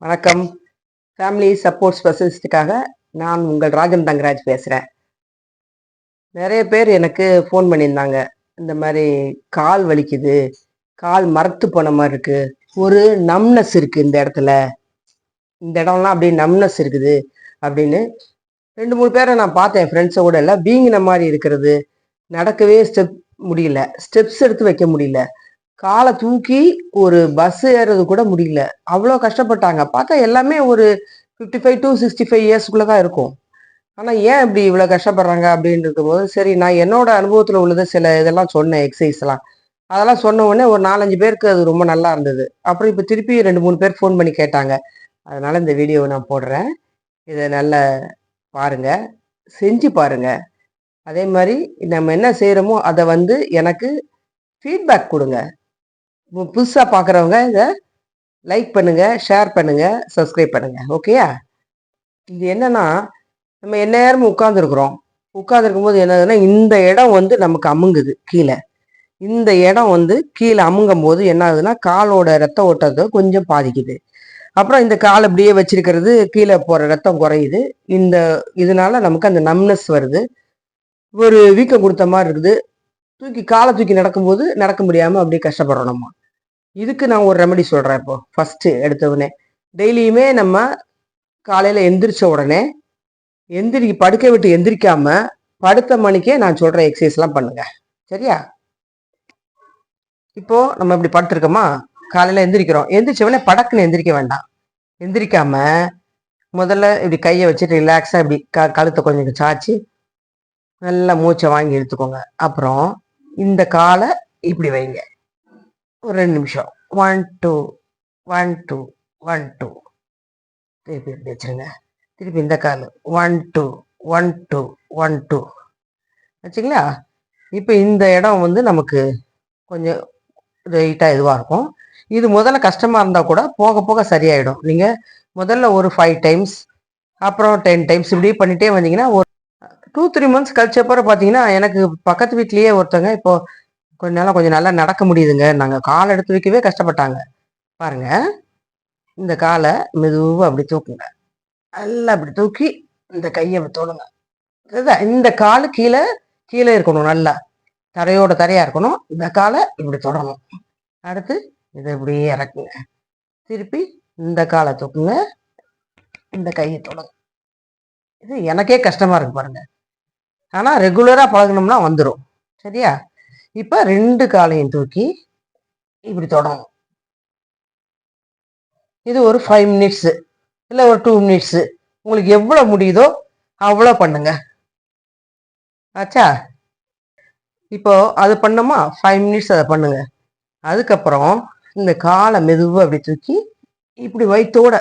வணக்கம். Family support ஸ்பெஷலிஸ்ட்டுக்காக நான் உங்கள் ராஜன் தங்கராஜ் பேசுகிறேன். நிறைய பேர் எனக்கு ஃபோன் பண்ணியிருந்தாங்க. இந்த மாதிரி கால் வலிக்குது, கால் மரத்து போன மாதிரி இருக்கு, ஒரு நம்னஸ் இருக்கு இந்த இடத்துல, இந்த இடம்லாம் அப்படியே நம்னஸ் இருக்குது அப்படின்னு 2-3 பேரை நான் பார்த்தேன். ஃப்ரெண்ட்ஸோட எல்லாம் வீங்கின மாதிரி இருக்கிறது, நடக்கவே முடியல, ஸ்டெப்ஸ் எடுத்து வைக்க முடியல, காலை தூக்கி ஒரு பஸ் ஏறது கூட முடியல, அவ்வளோ கஷ்டப்பட்டாங்க. பார்த்தா எல்லாமே ஒரு 55 to 65 இயர்ஸ்க்குள்ள தான் இருக்கும். ஆனால் ஏன் இப்படி இவ்வளோ கஷ்டப்படுறாங்க அப்படின்னு இருக்கும்போது, சரி நான் என்னோட அனுபவத்தில் உள்ளது சில இதெல்லாம் சொன்னேன், எக்ஸசைஸ்லாம். அதெல்லாம் சொன்ன உடனே ஒரு 4-5 பேருக்கு அது ரொம்ப நல்லா இருந்தது. அப்புறம் இப்போ திருப்பி 2-3 பேர் ஃபோன் பண்ணி கேட்டாங்க. அதனால இந்த வீடியோவை நான் போடுறேன். இதை நல்லா பாருங்க, செஞ்சு பாருங்க. அதே மாதிரி நம்ம என்ன செய்கிறோமோ அதை எனக்கு ஃபீட்பேக் கொடுங்க. புதுசாக பார்க்குறவங்க இதை லைக் பண்ணுங்க, ஷேர் பண்ணுங்க, சப்ஸ்கிரைப் பண்ணுங்க. ஓகேயா? இது என்னன்னா, நம்ம எந்நேரமும் உட்காந்துருக்குறோம். உட்காந்துருக்கும் போது என்னதுன்னா, இந்த இடம் நமக்கு அமுங்குது கீழே. இந்த இடம் கீழே அமுங்கும் போது என்ன ஆகுதுன்னா, காலோட ரத்த ஓட்டத்தை கொஞ்சம் பாதிக்குது. அப்புறம் இந்த கால் அப்படியே வச்சிருக்கிறது, கீழே போற ரத்தம் குறையுது. இதனால நமக்கு அந்த நம்னஸ் வருது, ஒரு வீக்கம் கொடுத்த மாதிரி இருக்குது. காலை தூக்கி நடக்கும்போது நடக்க முடியாம அப்படியே கஷ்டப்படுறோம் நம்ம. இதுக்கு நான் ஒரு ரெமெடி சொல்றேன். இப்போ ஃபர்ஸ்ட் எடுத்த உடனே டெய்லியுமே நம்ம காலையில எந்திரிச்ச உடனே படுக்கை விட்டு எந்திரிக்காம படுத்த மணிக்கே நான் சொல்ற எக்ஸசைஸ் எல்லாம் பண்ணுங்க. சரியா? இப்போ நம்ம இப்படி படுத்திருக்கோமா, காலையில எந்திரிக்கிறோம். எந்திரிச்ச உடனே படக்குன்னு எந்திரிக்க வேண்டாம். எந்திரிக்காம முதல்ல இப்படி கையை வச்சுட்டு ரிலாக்ஸா இப்படி கழுத்தை கொஞ்சம் சாய்ச்சி நல்லா மூச்சை வாங்கி எடுத்துக்கோங்க. அப்புறம் இந்த காலை இப்படி வைங்க ஒரு 2 நிமிஷம். 1 2 1 2 1 2. திருப்பி இப்படி வச்சுருங்க. திருப்பி இந்த கால் 1 2 1 2 1 2 வச்சுங்களா? இப்போ இந்த இடம் நமக்கு கொஞ்சம் வெயிட்டாக இதுவாக இருக்கும். இது முதல்ல கஷ்டமாக இருந்தால் கூட போக போக சரியாயிடும். நீங்கள் முதல்ல ஒரு 5 டைம்ஸ், அப்புறம் 10 டைம்ஸ் இப்படி பண்ணிகிட்டே வந்தீங்கன்னா ஒரு 2-3 மந்த்ஸ் கழிச்சப்பறம் பார்த்தீங்கன்னா, எனக்கு பக்கத்து வீட்லேயே ஒருத்தவங்க இப்போ கொஞ்சம் நல்லா நடக்க முடியுதுங்க, நாங்கள் கால் எடுத்து வைக்கவே கஷ்டப்பட்டாங்க. பாருங்க, இந்த காலை மெதுவாக அப்படி தூக்குங்க. நல்லா அப்படி தூக்கி இந்த கையை அப்படி தொடுங்க. இந்த காலு கீழே கீழே இருக்கணும், நல்லா தரையோட தரையா இருக்கணும். இந்த காலை இப்படி தொடணும். அடுத்து இதை இப்படியே இறக்குங்க. திருப்பி இந்த காலை தூக்குங்க, இந்த கையை தொடுங்க. இது எனக்கே கஷ்டமா இருக்கு பாருங்க, ஆனா ரெகுலரா பழகணும்னா வந்துடும். சரியா? இப்ப 2 காலையும் தூக்கி இப்படி தொடணும். இது ஒரு 5 மினிட்ஸ் இல்லை ஒரு 2 மினிட்ஸ், உங்களுக்கு எவ்வளவு முடியுதோ அவ்வளோ பண்ணுங்க. ஆச்சா? இப்போ அது பண்ணோமா, 5 மினிட்ஸ் அதை பண்ணுங்க. அதுக்கப்புறம் இந்த காலை மெதுவாக அப்படி தூக்கி இப்படி வயிற்றோட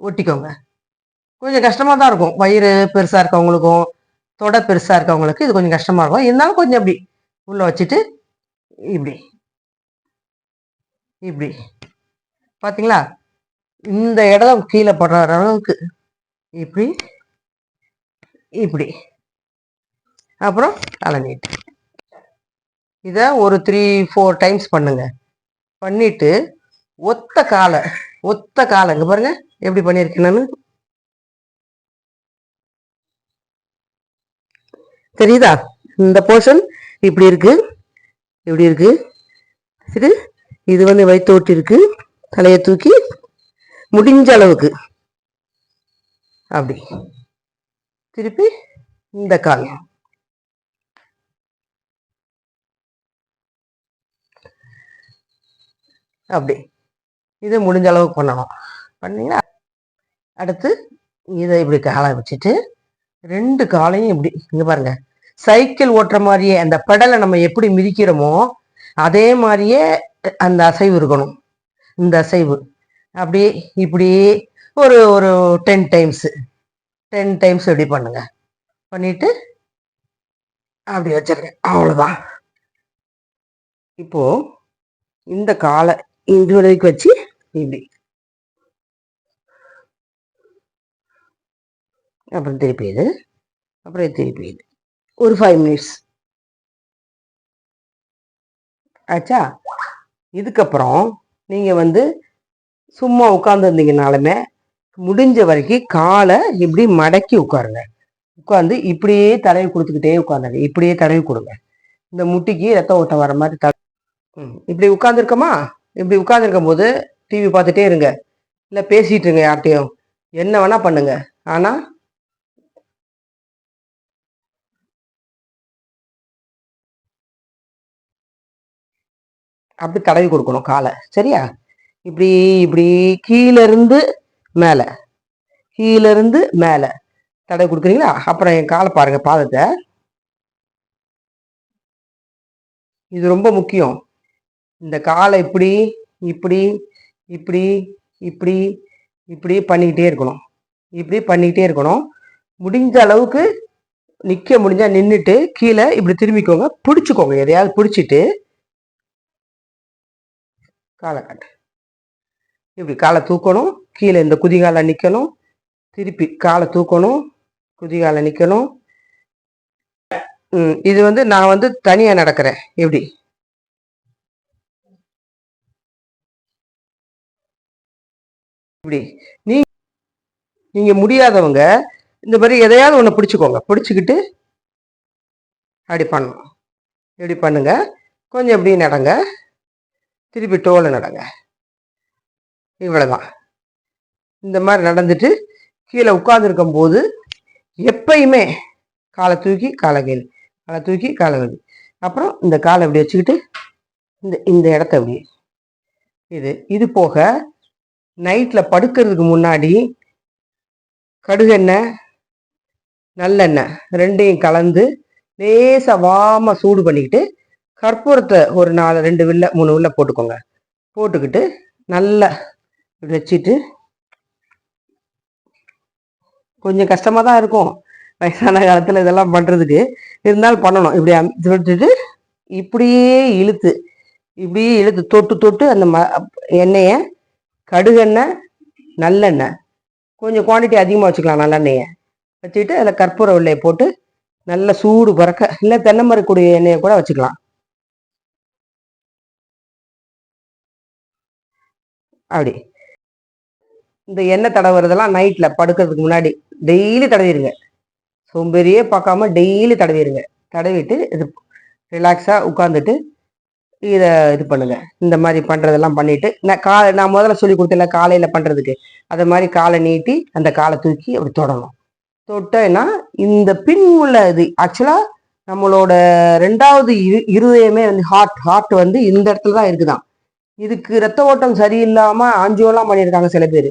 ஒட்டிக்கோங்க. கொஞ்சம் கஷ்டமா தான் இருக்கும். வயிறு பெருசா இருக்கவங்களுக்கும் தொடை பெருசா இருக்கவங்களுக்கு இது கொஞ்சம் கஷ்டமா இருக்கும். இருந்தாலும் கொஞ்சம் அப்படி உள்ள வச்சுட்டு இப்படி இப்படி பார்த்தீங்களா, இந்த இடம் கீழே படுற அளவுக்கு இப்படி இப்படி. அப்புறம் அலஞ்சிட்டு இதை ஒரு 3-4 டைம்ஸ் பண்ணுங்க. பண்ணிட்டு ஒத்த காலை இங்க பாருங்க எப்படி பண்ணியிருக்கேன்னு தெரியுதா? இந்த போர்ஷன் இப்படி இருக்கு, இப்படி இருக்கு. இது வயிற்று ஒட்டி இருக்கு. தலையை தூக்கி முடிஞ்ச அளவுக்கு அப்படி திருப்பி இந்த கால் அப்படி, இதை முடிஞ்ச அளவுக்கு பண்ணணும். பண்ணீங்களா? அடுத்து இதை இப்படி காலை வச்சுட்டு 2 காலையும் இப்படி இங்க பாருங்க, சைக்கிள் ஓட்டுற மாதிரியே அந்த பெடலை நம்ம எப்படி மிதிக்கிறோமோ அதே மாதிரியே அந்த அசைவு இருக்கணும். இந்த அசைவு அப்படியே இப்படியே ஒரு ஒரு 10 டைம்ஸ் இப்படி பண்ணுங்க. பண்ணிட்டு அப்படி வச்சிருக்கேன், அவ்வளவுதான். இப்போ இந்த காலை இது வரைக்கும் வச்சு இப்படி, அப்புறம் திருப்பி இது, அப்புறம் திருப்பி இது ஒரு 5 மினிட்ஸ் ஆச்சா? இதுக்கப்புறம் நீங்க சும்மா உட்கார்ந்து இருந்தீங்கனாலுமே முடிஞ்ச வரைக்கும் காலை இப்படி மடக்கி உட்காருங்க. உட்காந்து இப்படியே தடவி கொடுத்துக்கிட்டே உட்காந்துங்க. இப்படியே தடவி கொடுங்க. இந்த முட்டிக்கு ரத்த ஓட்டம் வர மாதிரி இப்படி உட்காந்துருக்கோமா? இப்படி உட்காந்துருக்கும் போது டிவி பார்த்துட்டே இருங்க, இல்லை பேசிட்டு இருங்க யார்கிட்டையும், என்ன வேணா பண்ணுங்க. ஆனா அப்படி தடவி கொடுக்கணும் காலை. சரியா? இப்படி இப்படி கீழே இருந்து மேலே, கீழே இருந்து மேலே தடவி கொடுக்குறீங்களா? அப்புறம் என் காலை பாருங்க, பாதத்தை. இது ரொம்ப முக்கியம். இந்த காலை இப்படி இப்படி இப்படி இப்படி இப்படி பண்ணிக்கிட்டே இருக்கணும். இப்படி பண்ணிக்கிட்டே இருக்கணும். முடிஞ்ச அளவுக்கு நிற்க முடிஞ்சா நின்றுட்டு கீழே இப்படி திரும்பிக்கோங்க, பிடிச்சிக்கோங்க, எதையாவது பிடிச்சிட்டு காலை காட்டு. இப்படி காலை தூக்கணும், கீழே இந்த குதிகாலை நிற்கணும், திருப்பி காலை தூக்கணும், குதிகாலை நிற்கணும். இது நான் தனியாக நடக்கிறேன். எப்படி இப்படி நீங்க முடியாதவங்க இந்த மாதிரி எதையாவது ஒன்று பிடிச்சிக்கோங்க, பிடிச்சிக்கிட்டு அப்படி பண்ணணும். இப்படி பண்ணுங்க. கொஞ்சம் எப்படி நடங்க, திருப்பி டோல நடங்க. இவ்வளவுதான். இந்த மாதிரி நடந்துட்டு கீழே உட்கார்ந்துருக்கும் போது எப்பயுமே காலை தூக்கி காலை கீழ், காலை தூக்கி காலை கீழ். அப்புறம் இந்த காலை இப்படி வச்சுக்கிட்டு இந்த இடத்த அப்படி. இது போக நைட்ல படுக்கிறதுக்கு முன்னாடி கடுகெண்ணெய் நல்லெண்ணெய் ரெண்டையும் கலந்து லேசா வாம சூடு பண்ணிக்கிட்டு கற்பூரத்தை ஒரு 2 வில்ல 3 வில்ல போட்டுக்கோங்க. போட்டுக்கிட்டு நல்லா வச்சுட்டு, கொஞ்சம் கஷ்டமா தான் இருக்கும் வயசான காலத்துல இதெல்லாம் பண்றதுக்கு, இருந்தாலும் பண்ணணும். இப்படி வச்சுட்டு இப்படியே இழுத்து இப்படியே இழுத்து தொட்டு தொட்டு அந்த எண்ணெயை, கடுகெண்ணெய் நல்லெண்ணெய், கொஞ்சம் குவான்டிட்டி அதிகமாக வச்சுக்கலாம், நல்லெண்ணெயை வச்சுக்கிட்டு அதில் கற்பூர வெள்ளையை போட்டு நல்ல சூடு பறக்க, இல்லை தென்னைமரக்கூடிய எண்ணெயை கூட வச்சுக்கலாம். அப்படி இந்த எண்ணெய் தடவுறதெல்லாம் நைட்ல படுக்கிறதுக்கு முன்னாடி டெய்லி தடவிடுங்க. சோம்பேறியே பார்க்காம டெய்லி தடவிடுங்க. தடவிட்டு இது ரிலாக்ஸா உட்காந்துட்டு இதை இது பண்ணுங்க. இந்த மாதிரி பண்றதெல்லாம் பண்ணிட்டு நான் முதல்ல சொல்லி கொடுத்தேன்ல காலையில பண்றதுக்கு, அதை மாதிரி காலை நீட்டி அந்த காலை தூக்கி அப்படி தொடணும். தொட்டேன்னா இந்த பின் உள்ள இது ஆக்சுவலா நம்மளோட 2வது இருதயமே ஹார்ட் இந்த இடத்துல தான் இருக்குதான். இதுக்கு ரத்த ஓட்டம் சரியில்லாம ஆஞ்சியோலாம் பண்ணியிருக்காங்க சில பேர்.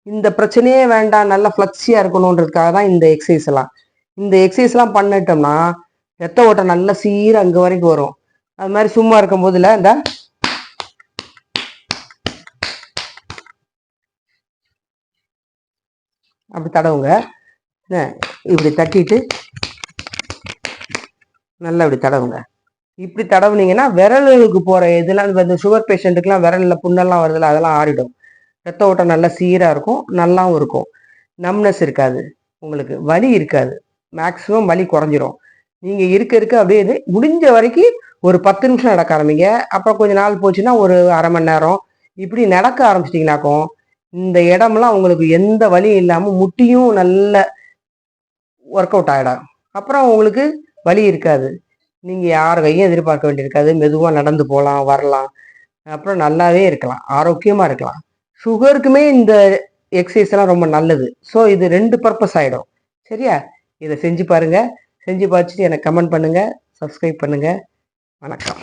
இந்த பிரச்சனையே வேண்டாம், நல்லா ஃப்ளக்ஸியா இருக்கணுன்றதுக்காக தான் இந்த எக்ஸசைஸ் எல்லாம். இந்த எக்ஸசைஸ் எல்லாம் பண்ணிட்டோம்னா ரத்த ஓட்டம் நல்ல சீர அங்க வரைக்கும் வரும். அது மாதிரி சும்மா இருக்கும் போதுல இந்த அப்படி தடவுங்க. இப்படி தட்டிட்டு நல்லா இப்படி தடவுங்க. இப்படி தடவுனீங்கன்னா விரலுக்கு போற இதெல்லாம் இந்த சுகர் பேஷண்ட்டுக்கெல்லாம் விரல்ல புண்ணெல்லாம் வருதுல, அதெல்லாம் ஆறிடும். ரத்த ஓட்டம் நல்லா சீரா இருக்கும், நல்லாவும் இருக்கும். நம்னஸ் இருக்காது, உங்களுக்கு வலி இருக்காது, மேக்சிமம் வலி குறைஞ்சிரும். நீங்க இருக்க அப்படியே முடிஞ்ச வரைக்கும் ஒரு 10 நிமிஷம் நடக்க ஆரம்பிங்க. அப்புறம் கொஞ்ச நாள் போச்சுன்னா ஒரு அரை மணி நேரம் இப்படி நடக்க ஆரம்பிச்சிட்டிங்கனாக்கும் இந்த இடம்லாம் உங்களுக்கு எந்த வலியும் இல்லாம முட்டியும் நல்ல ஒர்க் அவுட் ஆகிடும். அப்புறம் உங்களுக்கு வலி இருக்காது. நீங்க யார் கையும் எதிர்பார்க்க வேண்டியிருக்காது. மெதுவா நடந்து போகலாம், வரலாம், அப்புறம் நல்லாவே இருக்கலாம், ஆரோக்கியமா இருக்கலாம். சுகருக்குமே இந்த எக்ஸசைஸ் எல்லாம் ரொம்ப நல்லது. ஸோ இது 2 பர்பஸ் ஆகிடும். சரியா? இதை செஞ்சு பாருங்க. செஞ்சு பார்த்துட்டு எனக்கு கமெண்ட் பண்ணுங்க, சப்ஸ்கிரைப் பண்ணுங்க. வணக்கம்.